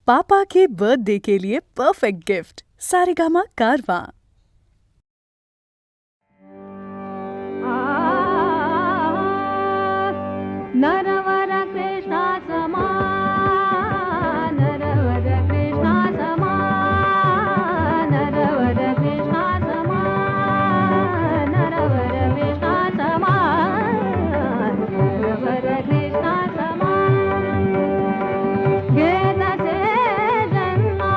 पापा के birthday के लिए perfect gift Saregama कारवां। नरवर कृष्णा समा नरवर कृष्णा समा नरवर कृष्णा समा नरवर कृष्णा समा नरवर कृष्णा समा घेत से जन्मा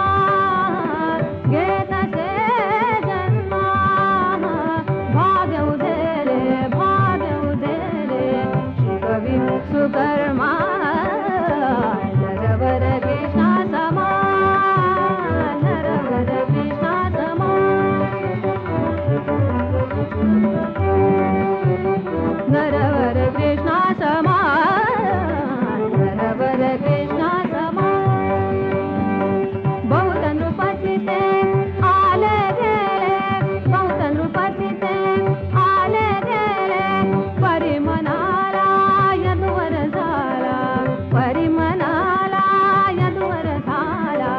घेत से जन्मा भाग्य उदे रे कवी सुकर्मा नरवर कृष्णा समा नरवर कृष्णा समा नरवर कृष्णा समा नरवर कृष्णा समा बहुत नृपति ते आले गेले बहुत नृपति ते आले गेले परिमनाला यदुवर झाला परिमनाला यदुवर झाला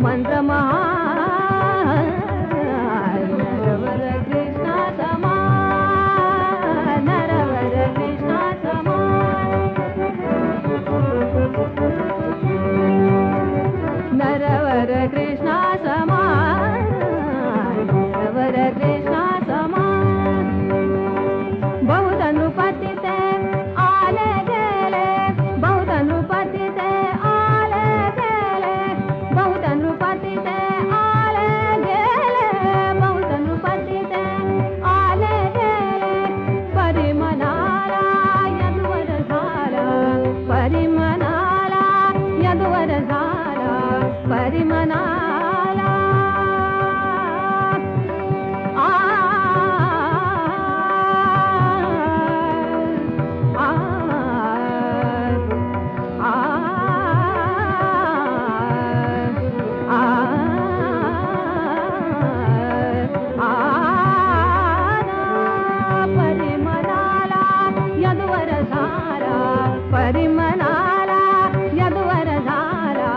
मंत्र नरवर कृष्णा समा नरवर कृष्णा समा नरवर कृष्णा समा नरवर कृष्णा समा बहुत नृपति ते आले गेले बहुत नृपति ते आले गेले बहुत नृपति ते आले गेले बहुत नृपति ते आले गेले परिमनाला यदुवर झाला परिमनाला यदुवर झाला परिमनाला परिमनाला यदुवर झाला परिमनाला यदुवर झाला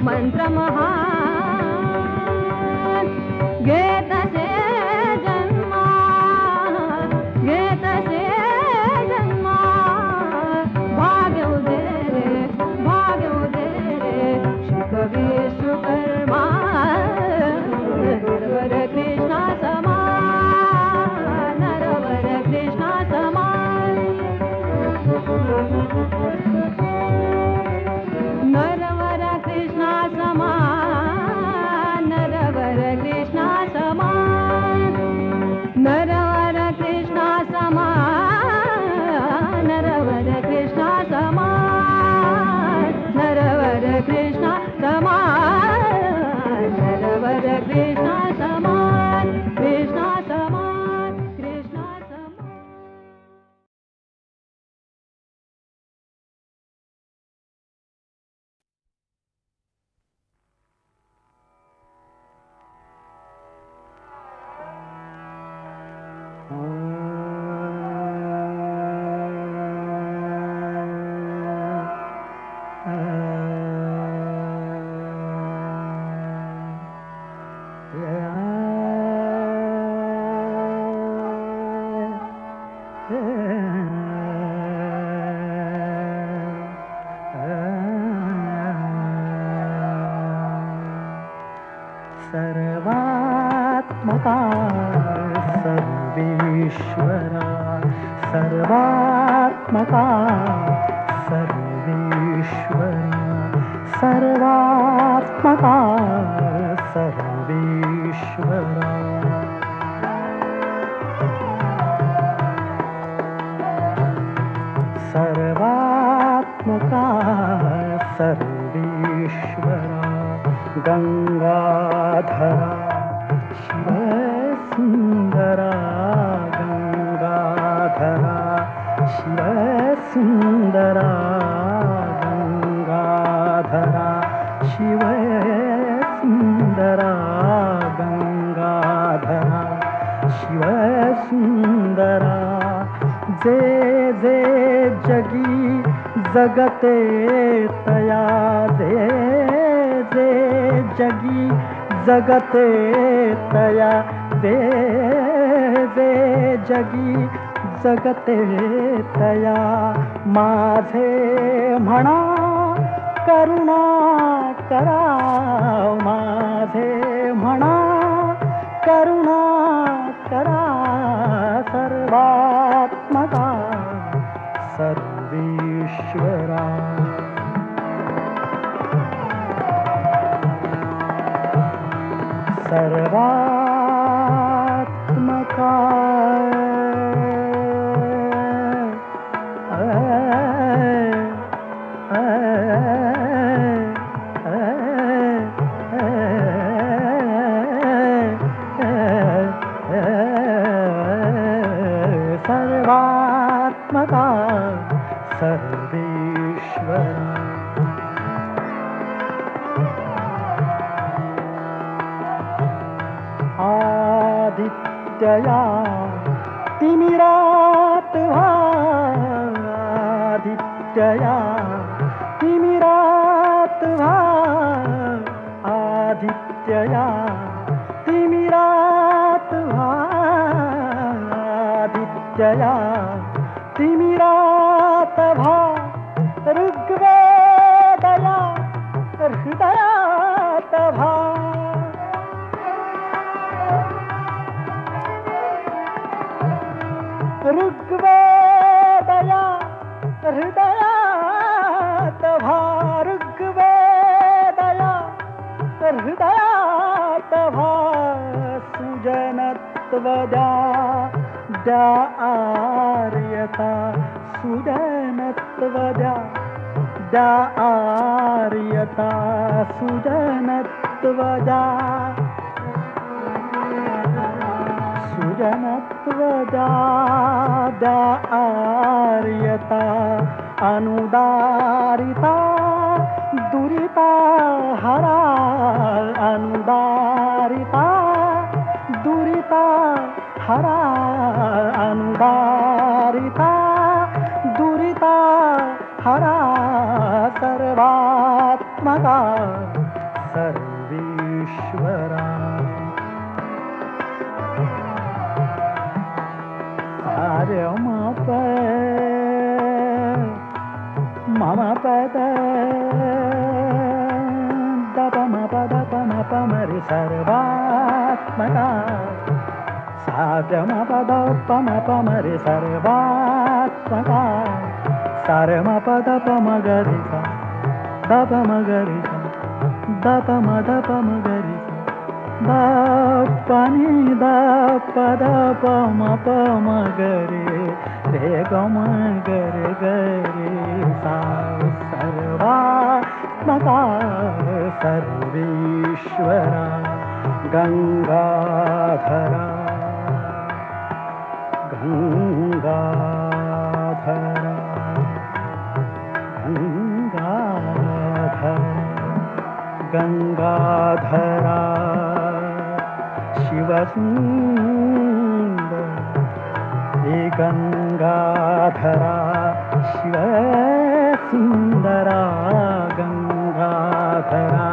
मंत्र महान घेत से जन्मा घेत से जन्मा भाग्य उदे रे कवी सुकर्मा नरवर कृष्णा समा नरवर कृष्णा समा नरवर कृष्णा समा नरवर कृष्णा समा नरवर कृष्णा समा नरवर कृष्णा समा नरवर कृष्णा समा नरवर कृष्णा समा कृष्णा समा कृष्णा समा सर्वात्मका सर्वेश्वरा सर्वात्मका सर्वेश्वरा सर्वात्मका सर्वेश्वरा सर्वात्मका सर्वेश्वरा गंगाधरा शिवसुंदरा गंगाधरा शिवसुंदरा गंगाधरा शिवसुंदरा गंगाधरा शिवसुंदरा जे जे जगी जगते तया जे जे जगी जगते तया जे जे जगी जगते तया माझे म्हणा करुणा करा माझे म्हणा करुणा करा सर्वात्मका सर्वेश्वरा सर्वात्मका सर्वात्मका सर्वेश्वरा आदित्यया तिमिरात आदित्यया तिमिरात आदित्यया तिमिरात आदित्यया तिमिरात ऋग्वेदया हृदयात ऋग्वेदया हृदयात ऋग्वेदया हृदयात सुजनत्वद्या द्या आर्यता सुजनत्वद्या द्या आर्यता सुजनत्वद्या सुजनत्वद्या द्या आर्यता अनुदारिता दुरिता हरा अनुदारिता दुरिता हरा अनुदारिता दुरिता हरा सर्वात्मका सर्वेश्वरा मम पद दपम पद पम पमरि सर्वात्मका साधम पद पम पमरि सर्वात्मका सारम पद पम गरिसा दपम गरिसा दपम दपम गरिसा दपनि दपद पम पम गरे रे गम गरे गरे सा सर्वात्मका सर्वेश्वरा गंगाधरा गंगाधरा गंगाधरा गंगाधरा शिवसुंदर हे गंगाधरा शिवसुंदरा गंगाधरा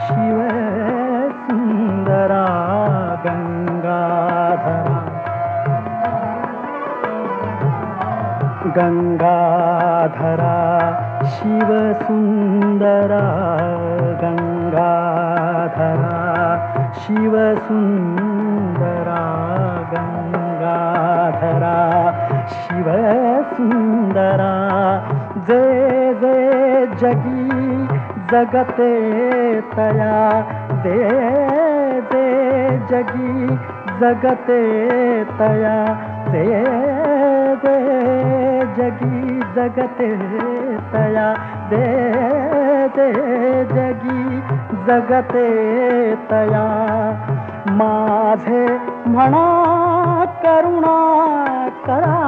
शिवसुंदरा गंगाधरा गंगाधरा शिवसुंदरा गंगाधरा शिवसुंदरा गंगाधरा शिवसुंदरा जे जे जगी जगते तया जे जे जगी जगते तया जे जे जगी जगते तया जे जे जगी जगते तया माझे म्हणा करुणा करा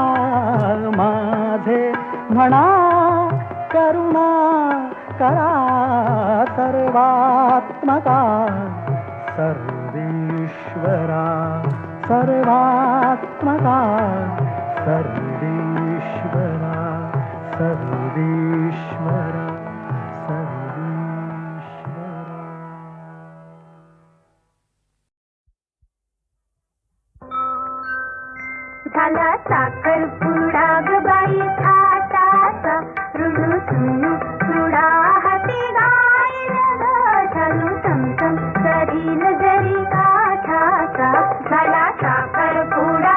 माझे म्हणा करुणा करा सर्वात्मका सर्वेश्वरा सर्वात्मका सर्वेश्वरा सर्वेश्वरा सर्वेश्वरा झाला साखर पुडा ग बाई थाटाचा रुणू सुणू सुडा हाती गाईल ग शालू चमचम करील जरी काठाचा झाला साखर पुडा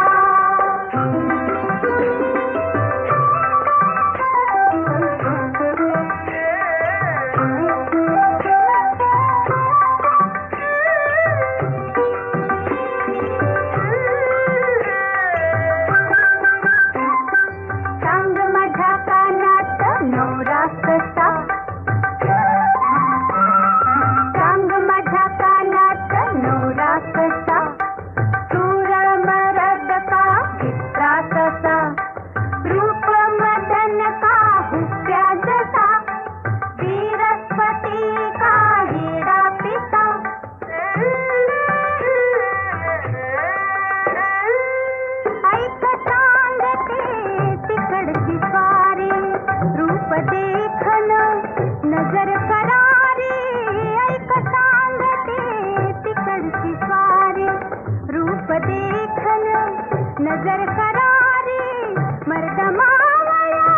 नजर करारी मर्द मावळा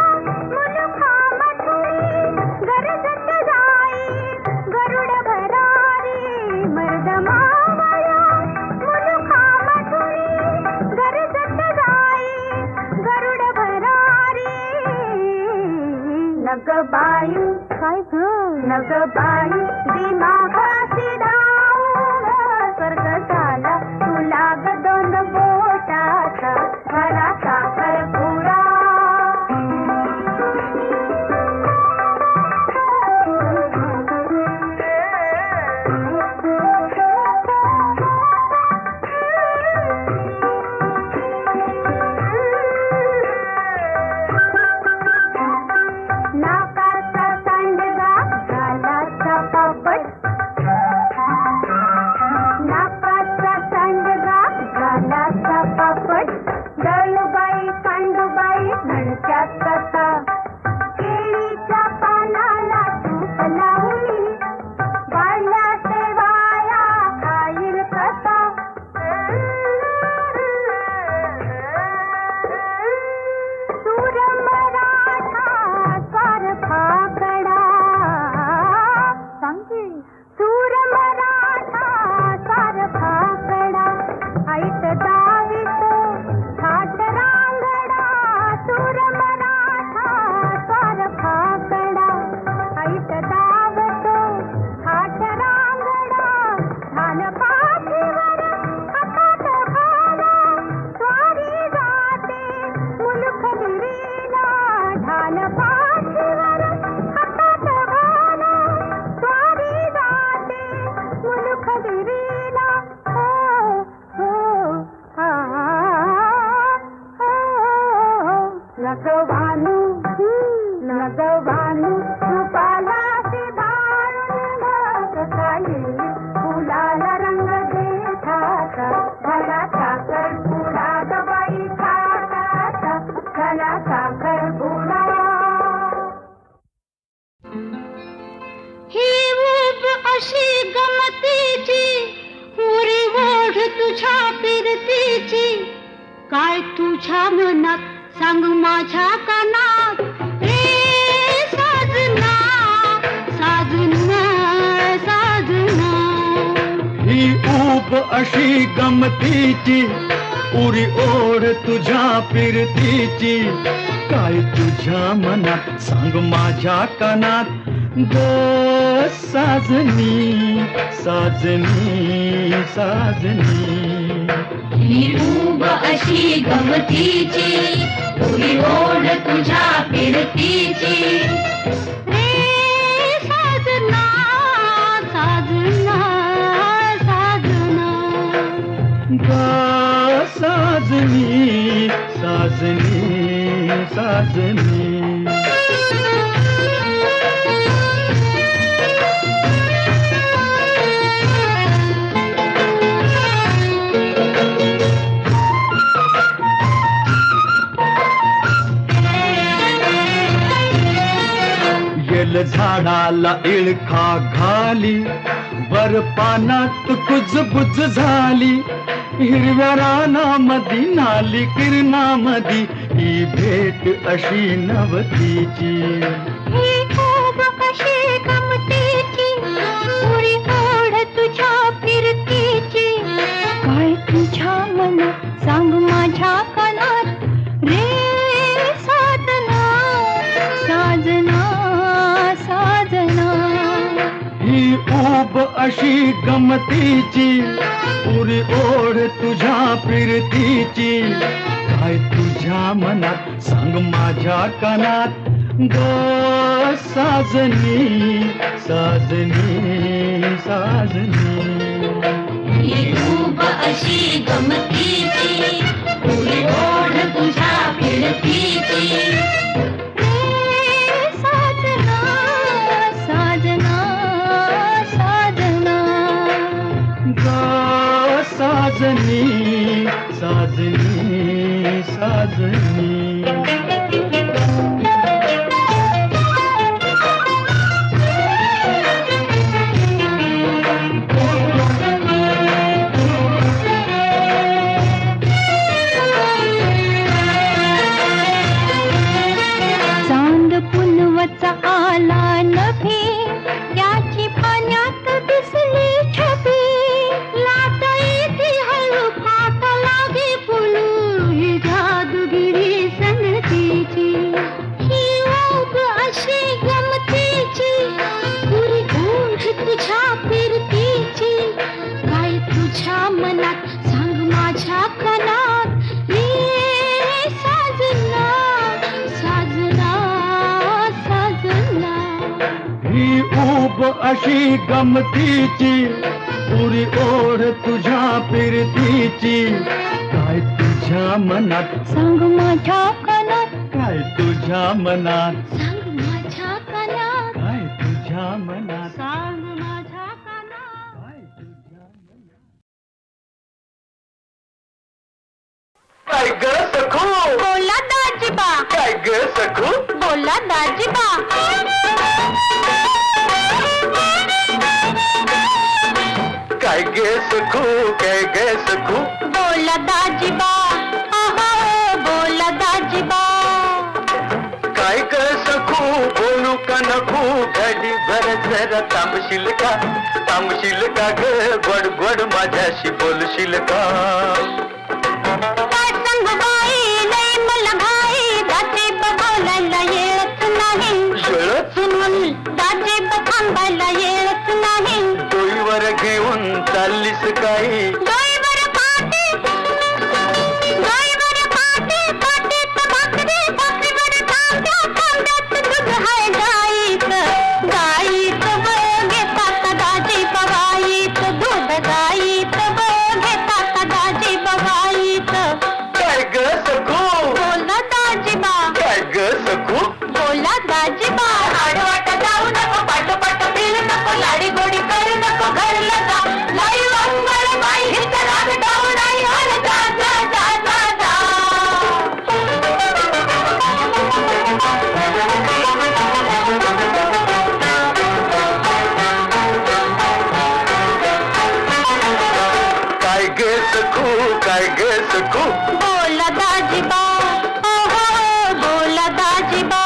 मुलुखा मधुरी गरजत जाई गरुड भरारी मर्द मावळा मुलुखा मधुरी गरजत जाई गरुड भरारी नग बाई काय नग बाई दिमागाशी धावून स्वर्ग झाला तुला ग दोन बोटाचा मला साखर पुडा नाकाचा सांडगा गालाचा पापड नाकाचा सांडगा गालाचा पापड दळूबाई पांडूबाई धडक्यात कसा केळीच्या पानाला तूप लावली बाळल्या शेवाया खाईल कसा सूर मराठा स्वार फाकडा सांगे सूर मराठा स्वार फाकडा ऐट दावित थाट रांगडा सूर मराठा स्वार फाकडा ऐट दावतो थाट रांगडा धान पाठीवर हातात भाला स्वारी जाते मुलुख गिरीला ढाल पाठीवर हातात भाला स्वारी जाते मुलुख गिरीला हो हो नगवानू नगवानू कृपाला धारून काही फुलाला रंग देठाचा भला साखर पुडा ग बाई थाटाचा भला साखर पुडा ही ऊब अशी गमतीची पुरी ओढ तुझ्या फिरतीची काय तुझ्या मनात सांग माझ्या कानात रे साजना साजना साजना ही ऊब अशी गमतीची उरी ओढ तुझ्या फिरतीची काय तुझ्या मनात सांग माझ्या कानात ग साजनी साजनी साजनी ही ऊब अशी गमतीची पुरी ओढ तुझ्या फिरतीची रे साजना साजना साजना ग साजनी साजनी साजनी झाडाला इळखा घाली वर पानात कुजबुज झाली हिरव्या रानामधी नाली किरणामधी ही भेट अशी नवतीची. ही ऊब अशी गमतीची, पुरी ओढ तुझ्या फिरतीची. काय तुझ्या मनात सांग माझ्या कानात, रे साजना साजना साजना. ही ऊब अशी गमतीची, पुरी ओढ तुझ्या फिरतीची. काय तुझ्या मनात सांग माझ्या कानात, ग साजनी साजनी साजनी. ही ऊब अशी गमतीची, पुरी ओढ तुझ्या फिरतीची. रे साजना साजना साजना. ग साजनी साजनी साजनी. चांद पुनवचा आला नभी, त्याची पाण्यात दिसली छबी. लाट येते हळू फाट लागे फुलू, ही जादूगिरी संगतीची. ही ऊब अशी गमतीची, पुरी ओढ तुझ्या फिरतीची. काय तुझ्या मनात सांग माझ्या कानात, रे साजना साजना साजना. ही ऊब अशी गमतीची, पुरी ओढ तुझ्या फिरतीची. काय तुझ्या मनात सांग माझ्या कानात, काय तुझ्या मनात सांग माझ्या कानात, काय तुझ्या मनात सांग माझ्या कानात. काय तुझ्या मनात. काय ग सखू, बोला दाजीबा, काय ग सखू, बोला दाजीबा. काय ग सखू, काय ग सखू. बोला दाजीबा, आहा बोला दाजीबा. काय ग सखू, बोलू का नको, घडी भर जरा थांबशील का, थांबशील का ग, गोड गोड माझ्याशी बोलशील का. काय संग बाई लय मला घाई, दाजीबा बोलायला येत नाही. येळच सुनून दाजीबा थांबायला येत नाही. डोईवर घेऊन चाललीस काही, डोईवर पाटी, डोईवर पाटी, पाटीत भाकरी, भाकरीवर तांब्या, तांब्यात दूध हाय गाईचं. गाईचं घेतात दाजीबा, गाईचं दूध गाईचं घेतात दाजीबा, गाईचं. काय ग सखू, बोला दाजीबा, काय ग सखू. बोला दाजीबा. आडवाट जाऊ नको, पाठोपाठ फिरू नको, लाडी गोडी करू नको, घरला जा. लाई वंगळ बाई हित राग डाऊ नाही, अरे जा जा जा जा जा. काय ग सखू, काय ग सखू. बोला दाजीबा, हो हो बोला दाजीबा.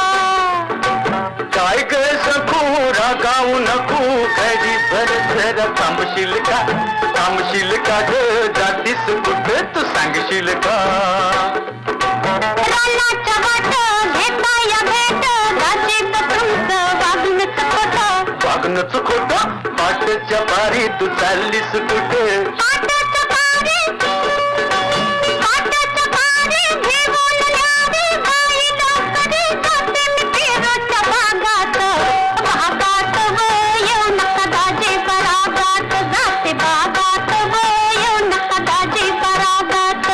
काय ग सखू, रागावू नको, घडी भर जरा थांबशील का, थांबशील का ग, जातीस कुठे तू सांगशील का. रानाच्या वाट घेता या भेट, दाजीबा तुमचं वागणंच खोटं. वागणंच खोटं, पाटच्या बारी तू चाललीस कुठे. पाटाचं पारी, पाटाचं पारी घेऊन न्यावी बाई लवकरी, जाते मी पेरूच्या बागात. बागात व येऊ नका दाजीबा रागात, जाते बागात व येऊ नका दाजीबा रागात.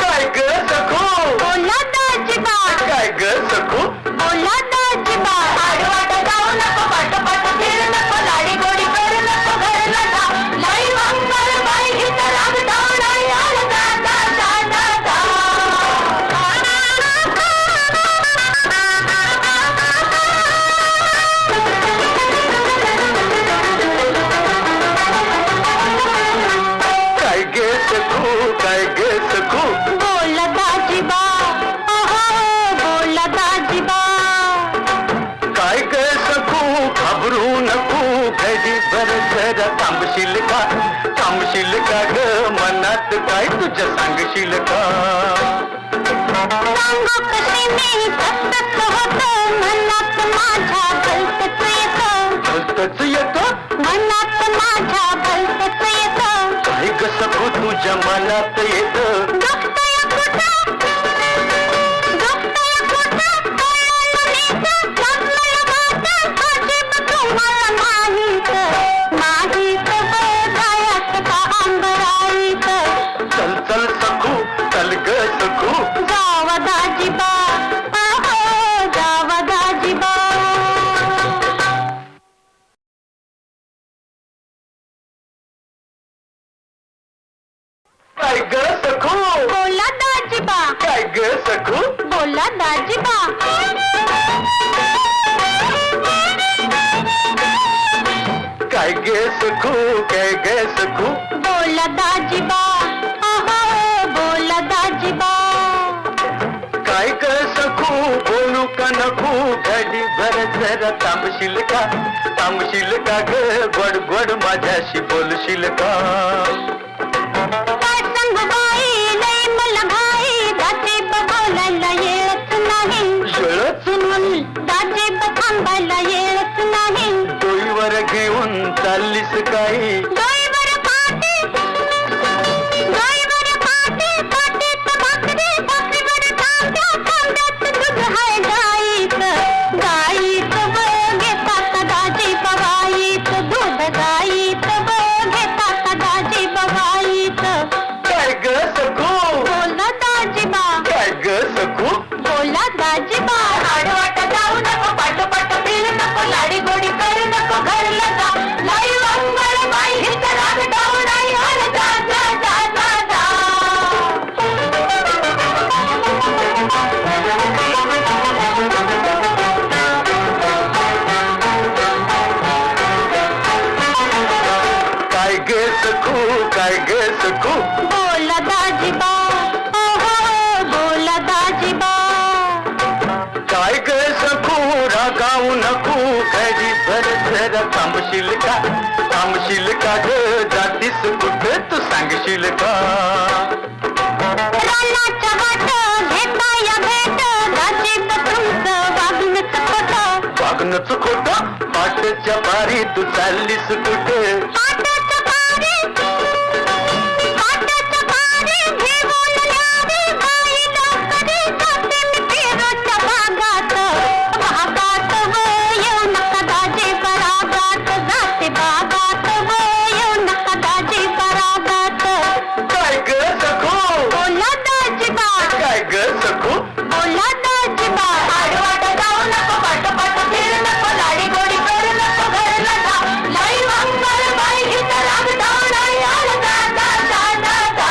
काय ग सखू, बोला दाजीबा, काय ग सखू. बोला दाजीबा. आडवाट जाऊ नको, पाठोपाठ फिरू नको, लाडी गोडी करू नको, घरला जा. लाई वंगळ बाई हित जरा थांबशील का ग मनात काय तुझ्या सांगशील का सांगू कशी मी तसंच होतं मनात माझ्या भलतच येतं मनात माझ्या भलतंच येतं काय ग सखू तुझ्या मनात येतं दुखतंय कुठं कळलं नीट लागलं वाट अजिब तुम्हाला माहीत बघायत का अंबराईत चल चल सखू चल ग सखू जावा दाजीबा जावा दाजीबा काय ग सखू बोला दाजीबा काय ग सखू बोला दाजीबा काय गे सखू काय गे सखू बोला दाजीबा बोला दाजीबा काय ग सखू बोलू का नको घडी भर जरा थांबशील का ग गोड गोड माझ्याशी बोलशील का काय सांग बाई लय मला घाई दाजीबा बोलायला येत नाही येळच नाही दाजीबा थांबायला येत नाही डोईवर घेऊन चाललीस काही डोईवर पाटी पाटीत भाकरी भाकरीवर तांब्यात दूध हाय गाईत घेतात दाजीबा गाईत दूध गाईत घेतात दाजीबा गाईत काय ग सखू बोला दाजीबा काय ग सखू बोला दाजीबा आडवाट जाऊ नको पाठोपाठ फिरू नको लाडी गोडी करू नको घरला जा लाई मंगळ बाई हित राग डाऊ नाही अरे जा जा जा जा जा काय गे सखू काय गे सखू बोला दाजीबा बोला दाजीबा काय ग सखू रागावू नको घडी भर जरा थांबशील का ग जातीस कुठे तू सांगशील का रानाच्या वाट घेता या भेट दाजीबा तुमचं वागणंच खोटं पाठच्या पारी तू चाललीस कुठे पाटाचं पारी घेऊन न्यावी बाई लवकरी जाते मी पेरूच्या बागात येऊ नका दाजीबा रागात जाते बागात येऊ नका दाजीबा रागात काय ग सखू बोला दाजीबा काय ग सखू बोला दाजीबा आडवाट जाऊ नको पाठोपाठ फिरू नको लाडी गोडी करू नको घरला जा लाई मंगळ बाई हित राग डाऊ नाही अरे जा जा जा जा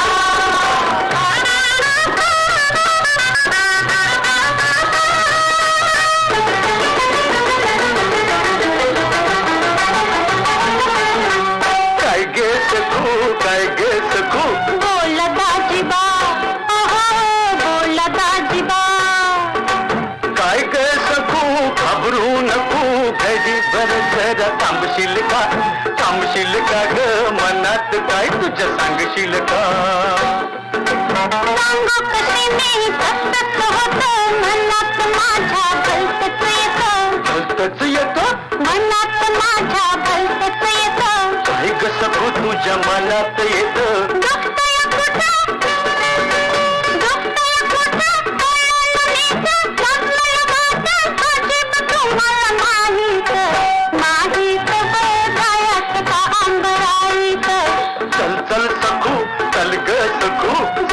काय गे सखू काय गे सखू बोला दाजीबा बोला दाजीबा काय ग सखू घाबरू नको घडी भर जरा थांबशील का ग मनात काय तुझ्या सांगशील का सांगू कशी मी तसंच होतं मनात माझ्या भलतंच येतं मनात माझ्या भलतंच येतं काय ग सखू तुझ्या मनात येतं दुखतंय कुठं कळलं नीट लागलं वाट अजिब तुम्हाला माहीत बघायत का अंबराईत चल चल सखू चल ग सखू